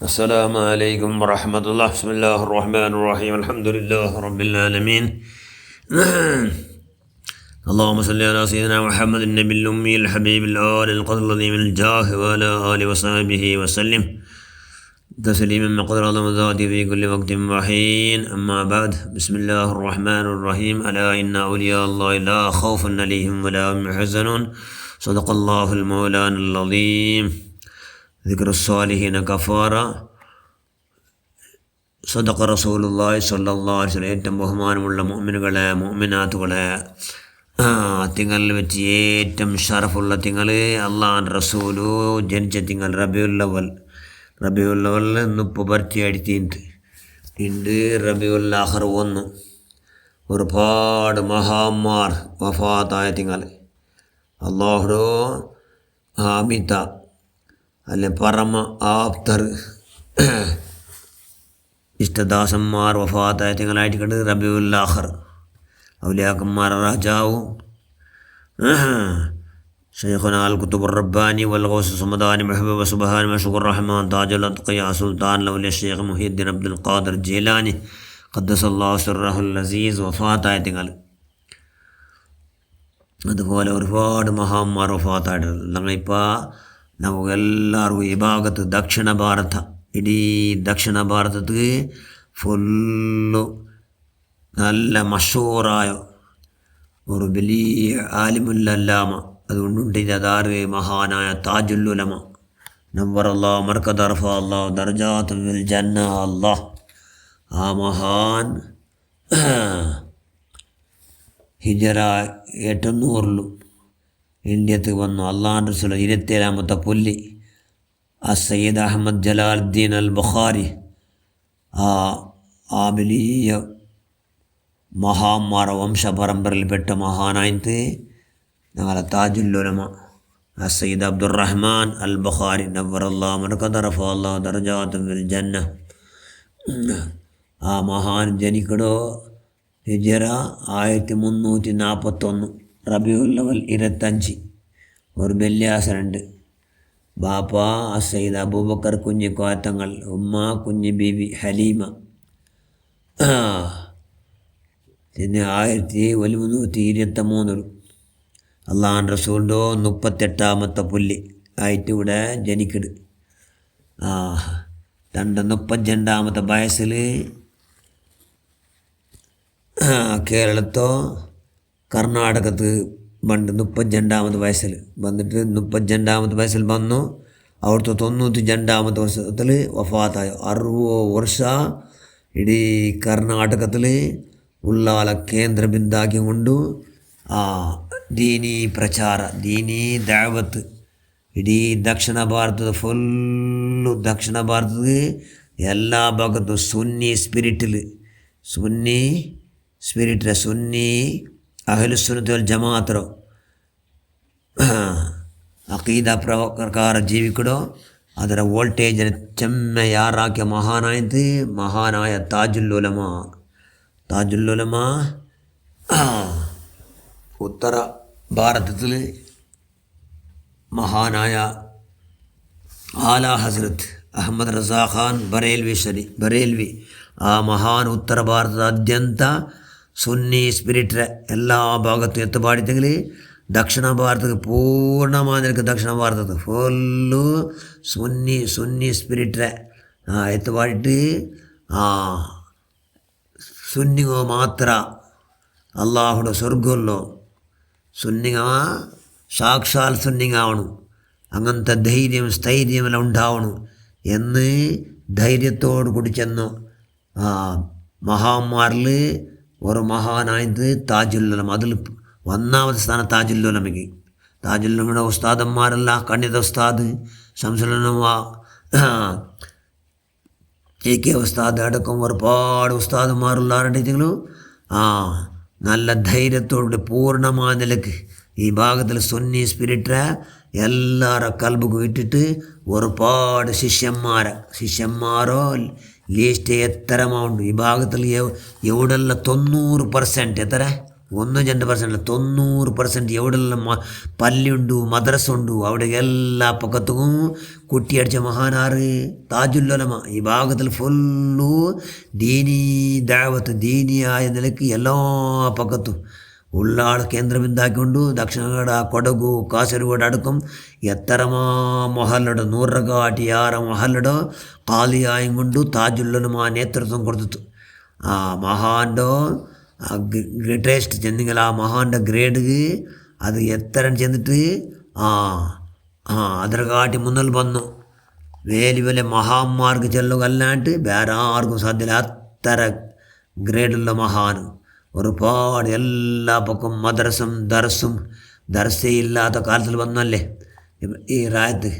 السلام عليكم ورحمة الله. بسم الله الرحمن الرحيم. الحمد لله رب العالمين. اللهم صل على سيدنا محمد النبي الأمي الحبيب الآل القدر الذي من الجاه وعلى آله وصحبه وسلم تسليما مقدر الله ذاتي في كل وقت وحين. أما بعد، بسم الله الرحمن الرحيم. ألا إن أولياء الله لا خوف عليهم ولا هم يحزنون. صدق الله المولانا العظيم. ذكر الصالحين كفارة. صدق رسول الله صلى الله عليه وسلم. ഏറ്റവും ബഹുമാനമുള്ള മുഅ്മിനുകളെ മുഅ്മിനാത്തുകളെ, തിങ്കളിൽ വെച്ച് ഏറ്റവും ഷറഫുള്ള തിങ്കൾ അള്ളാഹുവിൻ്റെ റസൂലു ജനിച്ച തിങ്കൾ റബിയുൽ അവൽ ഇന്നിപ്പോൾ ബർത്തി അടിത്തിണ്ട് ഉണ്ട്. റബിയുൽ ആഖിർ 1. ഒരുപാട് മഹാന്മാർ വഫാത്തായ തിങ്കൾ. അള്ളാഹുടോ ആമിത അല്ലെ പരമ ആപ്തർ ഇഷ്ടദാസന്മാർ വഫാത്തായ തിങ്കളായിട്ട് കണ്ട് റബിയുൽ ആഖിർ. ഔലിയാക്കന്മാർ രാജാവും شيخنا الكتب الرباني والغوث الصمداني محبوب سبحان مشكور الرحمن تاج الأتقياء سلطان الأولياء الشيخ محي الدين عبد القادر الجيلاني قدس الله سره العزيز വഫാത്തായ തിങ്കൾ. അതുപോലെ ഒരുപാട് മഹാന്മാർ വഫാത്തായിട്ടുണ്ട്. ഞങ്ങളിപ്പോൾ നമുക്കെല്ലാവർക്കും ഈ ഭാഗത്ത് ദക്ഷിണ ഭാരത, ഇടീ ദക്ഷിണ ഭാരതത്തിൽ ഫുള്ളു നല്ല മഷൂറായ ഒരു വലിയ ആലിമുല്ലല്ലാമ അതുകൊണ്ടുണ്ട്. അതാറ് മഹാനായ താജുൽ ഉലമ നവ്വറല്ലാഹു മർകദ റഫഅല്ലാഹു ദർജാതുൽ ഫിൽ ജന്ന. അല്ലാഹ് ആ മഹാൻ ഹിജറ 800 ഇന്ത്യക്ക് വന്നു. അള്ളാഹുവിൻ്റെ റസൂൽ 27ാമത്തെ പുല്ലി സയ്യിദ് അഹമ്മദ് ജലാലുദ്ദീൻ അൽ ബുഖാരി ആ വലിയ മഹാന്മാർ വംശപരമ്പരയിൽപ്പെട്ട മഹാനായിട്ട് ഞങ്ങളെ താജുൽ ഉലമ സയ്യിദ് അബ്ദുറഹ്മാൻ അൽ ബുഖാരി നവ്വറല്ലാഹു മർകദ റഫഅല്ലാഹു ദർജാതുൽ ഫിൽ ജന്ന. ആ മഹാൻ ജനിക്കടോ ഹിജറ 1341 റബിയുൽ അവൽ 25. ഒരു വെള്ളിയാസനുണ്ട്. ബാപ്പ സയ്യിദ് അബൂബക്കർ കുഞ്ഞി കോയത്തങ്ങൾ, ഉമ്മ കുഞ്ഞി ബീബി ഹലീമ. പിന്നെ 1323 അള്ളാഹുവിൻ്റെ റസൂലിൻ്റെ 38ാമത്തെ പുല്ലി ആയിട്ട് ഇവിടെ ജനിക്കട്. 32ാമത്തെ വയസ്സിൽ കേരളത്തോ കർണാടകത്ത് പണ്ട് 32ാമത്തെ വയസ്സിൽ വന്നിട്ട് 32ാമത്തെ വയസ്സിൽ വന്നു. അവിടുത്തെ 92ാമത്തെ വർഷത്തിൽ വഫാത്തായി. 60 വർഷ ഇടീ കർണാടകത്തിൽ ഉള്ളാല കേന്ദ്രബിന്ദാക്കി കൊണ്ടു ദീനീ പ്രചാര, ദീനീ ദഅവത്ത് ഇടീ ദക്ഷിണ ഭാരതത്തിൽ ഫുള്ളു. ദക്ഷിണ ഭാരതത്തിൽ എല്ലാ ഭാഗത്തും സുന്നി സ്പിരിറ്റിൽ സുന്നി അഹ്ലുസുന്നത്ത് വൽ ജമാഅത്തോ അഖീദ ಪ್ರಕಾರ ಜೀವಿಕಡೋ ಅದರ ವೋಲ್ಟೇಜನ್ನು ಚೆಮ್ಮೆಯಾರಾಕಿಯ ಮಹಾನಾಯ ತಾಜುಲ್ ಉಲಮಾ ഉത്തര ഭാരതത്തിൽ മഹാനായ ആലാ ഹസ്രത്ത് അഹമ്മദ് റസാ ഖാൻ ബറേൽവി ആ മഹാൻ ഉത്തര ഭാരತದಾದ್ಯಂತ സുന്നി സ്പിരിറ്റ് എല്ലാ ഭാഗത്തും എത്തുപാടിത്തെങ്കിൽ ദക്ഷിണ ഭാരതಕ್ಕೆ ಪೂರ್ಣವಾಗಿ ದಕ್ಷಿಣ ಭಾರತದ ಫುಲ್ಲು ಸುನ್ನಿ ಸ್ಪಿರಿಟ್ರೆ ಎತ್ತುಪಾಡಿಟ್ಟು സുന്നിങ്ങോ മാത്ര അള്ളാഹുടെ സ്വർഗമല്ലോ. സുന്നിങ്ങ സാക്ഷാൽ സുന്നിങ്ങാവണം. അങ്ങനത്തെ സ്ഥൈര്യമെല്ലാം ഉണ്ടാവണം എന്ന് ധൈര്യത്തോട് കൂടി ചെന്നു. മഹാന്മാരിൽ ഒരു മഹാനായത് താജുൽ ഉലമ. അതിൽ 1ാമത്തെ സ്ഥാനം താജുൽ ഉലമയ്ക്ക്. താജുൽ ഉലമയുടെ ഉസ്താദന്മാരല്ല കണ്ണിത ഉസ്താദ് ശംസുൽ ഉലമ, AK ഉസ്താദ് അടക്കം ഒരുപാട് ഉസ്താദന്മാരുള്ളവരുണ്ടെങ്കിലും നല്ല ധൈര്യത്തോടെ പൂർണ്ണമായ നിലക്ക് ഈ ഭാഗത്തിൽ സുന്നി സ്പിരിറ്റ് എല്ലാവരുടെ കൽബുക്കും ഇട്ടിട്ട് ഒരുപാട് ശിഷ്യന്മാരോ ലീസ്റ്റ് എത്ര എമൗണ്ട് ഈ ഭാഗത്തിൽ എവിടെല്ലാം 90% എത്ര 1-2% 90% എവിടെയെല്ലാം പള്ളിയുണ്ട് മദ്രസ ഉണ്ട് അവിടെ എല്ലാ പക്കത്തും കുട്ടിയടിച്ച മഹാനാറ് താജുല്ലുലമ. ഈ ഭാഗത്തിൽ ഫുള്ളു ദീനീ ദഅവത്ത് ദീനിയായ നിലയ്ക്ക് എല്ലാ പക്കത്തും ഉള്ളാൾ കേന്ദ്രബിന്ദാക്കിക്കൊണ്ട് ദക്ഷിണ കന്നഡ കൊಡಗು കാസർഗോഡ് അടക്കം എത്രമാ മൊഹല്ലട 100 ಯಾರ മൊഹല്ലട കാലിയായും കൊണ്ട് താജുല്ലുലമ നേതൃത്വം കൊടുത്തു. ആ മഹാൻ്റെ ഗ്രേറ്റസ്റ്റ് ചെന്നെങ്കിൽ ആ മഹാൻ്റെ ഗ്രേഡ് അത് എത്ര ചെന്നിട്ട് ಅದರ ಕಾಟಿ മുന്നിൽ വന്നു. വേലി വലിയ മഹാന്മാർക്ക് ചെല്ലുക അല്ലാണ്ട് വേറെ ആർക്കും സാധ്യമില്ല. അത്ര ഗ്രേഡുള്ള മഹാൻ. ഒരുപാട് എല്ലാ പക്കം മദ്രസും ദർസേ ഇല്ലാത്ത കാലത്തിൽ വന്നല്ലേ ഈ റായത്ത്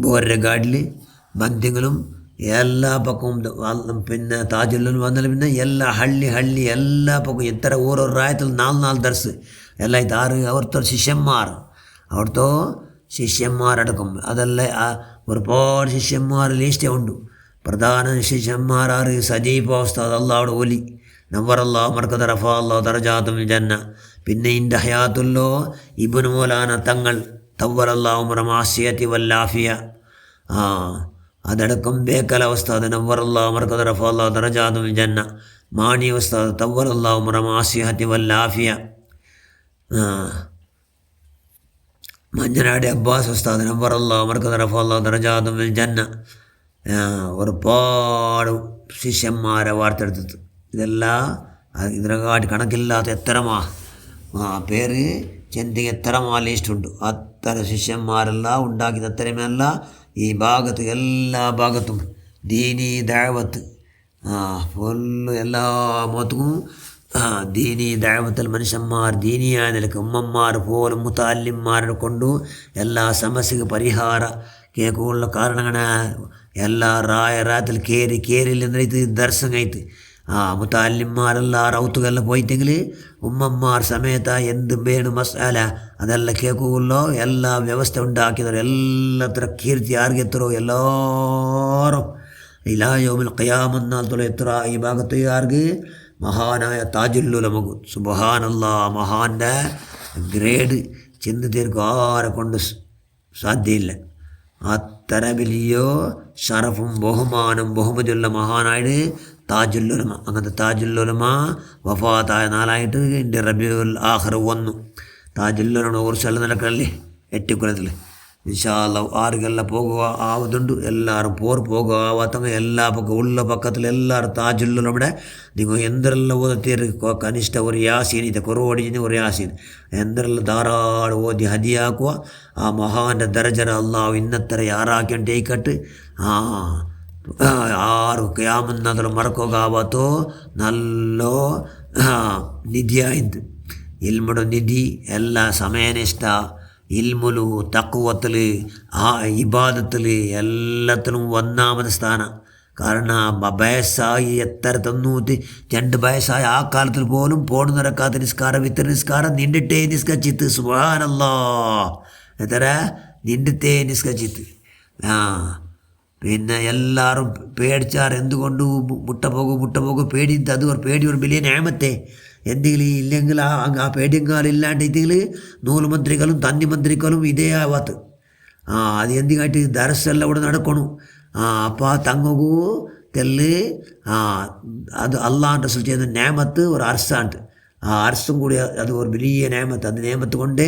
ബോരുടെ ഗാഡിൽ ബന്ധിങ്ങളും എല്ലാ പക്കവും പിന്നെ താജുല്ലുലമ വന്നാൽ പിന്നെ എല്ലാ ഹള്ളി എല്ലാ പക്കവും എത്ര ഓരോ റായത്തിൽ 4 ദർസ് എല്ലാം ഇത് അവിടുത്തെ ശിഷ്യന്മാർ അവിടുത്തെ ശിഷ്യന്മാരടക്കം അതല്ല ഒരുപാട് ശിഷ്യന്മാർ ലിസ്റ്റേ ഉണ്ട്. പ്രധാന ശിഷ്യന്മാരാറ് സജീബ ഉസ്താദ് അള്ളാഹുടെ ഒലി നവ്വറല്ലാഹു മർകദ റഫഅ അല്ലാഹു ദറജാതുൽ ജന്ന. പിന്നെ ഇൻ്റെ ഹയാത്തുല്ലോ ഇബ്നു മൗലാന തങ്ങൾ തവ്വറല്ലാഹു മറമാസിയതി വല്ലാഫിയ. അതടക്കം ബേക്കല ഉസ്താദ് നവ്വറല്ലാഹു മർകദ റഫഅ അല്ലാഹു ദറജാതുൽ ജന്ന. മാണി ഉസ്താദ് തവ്വറല്ലാഹു മറമാസിയതി വല്ലാഫിയ. മഞ്ഞനാടി അബ്ബാസ് ഉസ്താദ് നവ്വറല്ലാഹു മർകദ റഫഅ അല്ലാഹു ദറജാതുൽ ജന്ന. ഒരുപാട് ശിഷ്യന്മാരെ വാർത്തെടുത്തത്. ഇതെല്ലാം ഇതിനെക്കാട്ടി കണക്കില്ലാത്ത എത്രമാ പേര് ചെന്തി എത്രമാ ലിസ്റ്റുണ്ട്. അത്തരം ശിഷ്യന്മാരെല്ലാം ഉണ്ടാക്കിയത് അത്രയുമല്ല ഈ ഭാഗത്ത് എല്ലാ ഭാഗത്തും ദീനീ ദഅവത്ത് ഫുള്ള് എല്ലാ മൊത്തവും ദീനീ ദഅവത്തിൽ മനുഷ്യന്മാർ ദീനിയായ നിലക്ക് ഉമ്മന്മാർ പോലും മുതഅല്ലിംമാരെ കൊണ്ടു എല്ലാ സമസ്യക്ക് പരിഹാര കേൾക്കുള്ള കാരണങ്ങളെ എല്ലാ രാത്തിൽ കേറില്ലെന്ന് ഇത് ദർശനമായിട്ട് മുതഅല്ലിംമാരെല്ലാം റൗത്തുകെല്ലാം പോയിട്ടെങ്കിൽ ഉമ്മന്മാർ സമയത്ത് എന്തും വേണം മസാല അതെല്ലാം കേൾക്കുമല്ലോ. എല്ലാ വ്യവസ്ഥ ഉണ്ടാക്കിയതോ എല്ലാത്ര കീർത്തി ആർക്കെത്തരോ എല്ലാവരും ഇലാ യൗമിൽ ഖിയാമത്ത് എത്ര ഈ ഭാഗത്ത് ആർക്ക് മഹാനായ താജുല്ലുലമ സുബ്ഹാനല്ലാഹ്. മഹാൻ്റെ ഗ്രേഡ് ചെന്ന് തീർക്കും ആരെ കൊണ്ട് സാധ്യമില്ല. അത്ര വലിയ ഷറഫും ബഹുമതിയുള്ള മഹാനായിട്ട് താജുല്ലുലമ. അങ്ങനത്തെ താജുല്ലുലമ വഫാത്തായ നാളായിട്ട് എൻ്റെ റബീഉൽ ആഖിർ വന്നു. താജുല്ലുലമയുടെ കുറിച്ചെല്ലാം നടക്കണല്ലേ 8 കൊല്ലത്തിൽ. ഇൻഷാ അല്ലാഹ് ആർക്കെല്ലാം പോകുക ആവുന്നുണ്ട് എല്ലാവരും പോകുക ആവാത്തവங்க എല്ലാ പക്കം ഉള്ള പക്കത്തിൽ എല്ലാവരും താജുല്ലുലമയുടെ നിങ്ങൾ എന്തെല്ലാം ഓദത്തേര് കനിഷ്ഠ ഒരു യാസീൻ ഇത് കുറവടിഞ്ഞ് ഒരു യാസീൻ എന്തെല്ലാം ധാരാളം ഓതി ഹദിയാക്കുക. ആ മഹാൻ്റെ ദർജന അല്ലാഹു ഇന്നത്ര ಯಾರಾക്കിಂಟೇಕಟ್ಟು ಆರು ಕಿಯಾಮನ್ನದಲು ಮರಕೋಗಾವತ್ತೋ ನಲ್ಲೋ ನಿಧಿಯಾಯಿತು. ಇಲ್ಮುಡು ನಿಧಿ ಎಲ್ಲ സമയനിഷ്ഠ ഇൽമുലു തഖ്വത്തിൽ ഇബാദത്തിൽ എല്ലാത്തിലും 1ാമത് സ്ഥാനം. കാരണം വയസ്സായി എത്ര 92 വയസ്സായ ആ കാലത്തിൽ പോലും പോണ് നിറക്കാത്ത നിസ്കാരം വിത്തര നിസ്കാരം നിന്നിട്ടേ നിസ്കരിച്ചിത്ത്. സുബ്ഹാനല്ലാഹ് എത്ര നിന്നിട്ടേ നിസ്കരിച്ചിത്ത്. പിന്നെ എല്ലാവരും പേടിച്ചാർ എന്തുകൊണ്ട് മുട്ട പോകും പേടിയത് അത് പേടി ഒരു വലിയ ന്യായമത്തെ എന്തെങ്കിലും ഇല്ലെങ്കിൽ ആ പേടിയെങ്കിലും ഇല്ലാണ്ടെങ്കിൽ നൂലുമന്ത്രികളും തന്നിമന്ത്രികളും ഇതേ ആവാത്ത അത് എന്തിനായിട്ട് ദർസെല്ലാം ഇവിടെ നടക്കണു. അപ്പോൾ തങ്ങകൂ തെല്ല് അത് അള്ളാഹ് റസൂൽ ചെയ്യുന്ന ന്യാമത്ത് ഒരു അർസാണ്ട്. ആ അർസും കൂടി അത് ഒരു വലിയ ന്യാമത്ത്. അത് ന്യാമത്ത് കൊണ്ട്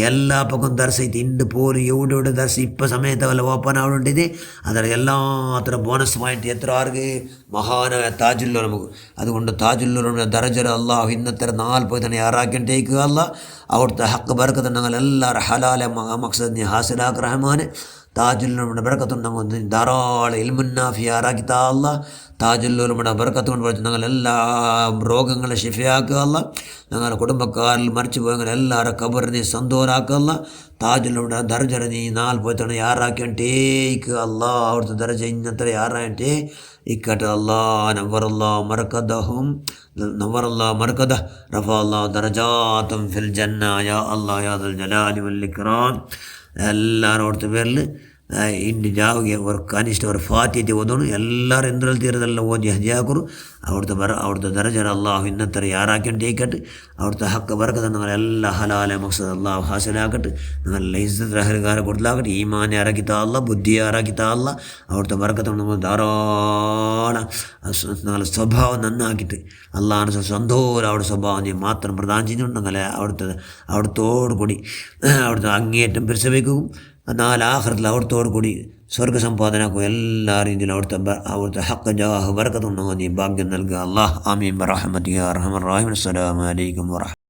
എല്ലാ പക്കം ദർശിത്ത് ഇണ്ട് പോലും എവിടെ ദർശ ഇപ്പം സമയത്ത് വല്ല ഓപ്പൺ ആവുന്നുണ്ടിത് ಅದರ എല്ലാ അത്ര ബോണസ് പോയിന്റ് എത്ര ആർക്ക് മഹാനായ താജുല്ലുലമ. അതുകൊണ്ട് താജുല്ലുലമയുടെ ദർജ അല്ലാഹു ഇന്നത്ര 40 ಯಾರಾക്കിಂಟೇക്കുക അല്ല അവിടുത്തെ ഹക്ക് ബർക്കത്തുണ്ടെങ്കിൽ എല്ലാവരും ഹലാല മഖ്സദിനെ ഹാസിലാക്ക് റഹ്മാന്. താജുല്ലുലമയുടെ ബർക്കത്തുണ്ടെങ്കിൽ ധാരാളം ഇൽമുന്നാഫി ആറാക്കിത്താ അല്ല. താജുല്ലുലമയുടെ ബർക്കത്ത് കൊണ്ട് പഠിച്ചു ഞങ്ങൾ എല്ലാ രോഗങ്ങളെ ഷിഫയാക്കുക അല്ല. ഞങ്ങളുടെ കുടുംബക്കാരിൽ മരിച്ചു പോയെങ്കിൽ എല്ലാവരും ഖബറിനെ സന്തോഷാക്കുക അല്ല. താജുല്ലുലമയുടെ ദർജ നീ 40 ಯಾರಾക്കിಂಟേക്കുക അല്ല. അവിടുത്തെ ദർജ ഇന്നത്ര ಯಾರಾയിട്ടേ ഇക്കട്ടെ അല്ലാ. നവ്വറല്ലാഹു മർകദഹും നവ്വറല്ലാഹു മർകദ റഫഅല്ലാഹു ദറജാതും ഫിൽ ജന്ന യാ അല്ലാഹ് യാ ദുൽ ജലാലി വൽ ഇക്റാം. എല്ലാവരും അവിടുത്തെ പേരിൽ ഇನ್ನು ಜಾವಿಗೆ ಅವ್ರ ಕನಿಷ್ಠ ಅವ್ರ ಫಾತಿತೆ ಓದೋನು ಎಲ್ಲರೂ ಎಂದ್ರಲ್ಲಿ ತೀರದೆಲ್ಲ ಓದಿ ಹಜಿಯಾಕರು ಅವ್ರದ್ದು ದರಜರ ಅಲ್ಲಾಹು ಇನ್ನತ್ತರ ಯಾರಾಕಂಡು ಏಕಟ್ಟು ಅವ್ರದ್ದು ಹಕ್ಕ ಬರಕದ ನಗಳೆಲ್ಲ ಹಲಾಲೆ ಮಕ್ಸದ ಅಲ್ಲಾಹು ಹಾಸಿಲಾಕಟ್ಟು ನಗಳೆಲ್ಲ ಇಜ್ಜತ್ ರಹರಿಗಾರ ಕೊಡ್ಲಾಕಟ್ಟು ಈಮಾನ್ ಯಾರಾಕಿತಾ ಅಲ್ಲ ಬುದ್ಧಿ ಯಾರಾಕಿತಾ ಅಲ್ಲ ಅವ್ರದ್ದು ಬರಕತ ನಮಗೆ ധാരാള ഞങ്ങളെ സ്വഭാവം നന്നാക്കിയിട്ട് അള്ളാഹ് സ്വന്തം അവിടെ സ്വഭാവം മാത്രം പ്രദാനം ചെയ്തുകൊണ്ട് ഞങ്ങളെ അവിടുത്തോടു കൂടി അവിടുത്തെ അങ്ങേയറ്റം പരിശ്രമിക്കും നാല് ആഖിറത്തിൽ അവിടുത്തോടു കൂടി സ്വർഗ്ഗ സമ്പാദനാക്കും എല്ലാ രീതിയിലും അവിടുത്തെ ഹക്ക് ജാഹ് ബർക്കത്തുണ്ടെങ്കിൽ നീ ഭാഗ്യം നൽകുക അല്ലാഹ് ആമീൻ ബിറഹ്മതിക യാ അർഹമർ റഹീം. അസ്സലാമു അലൈക്കും വറഹ്മത്തുള്ളാഹി.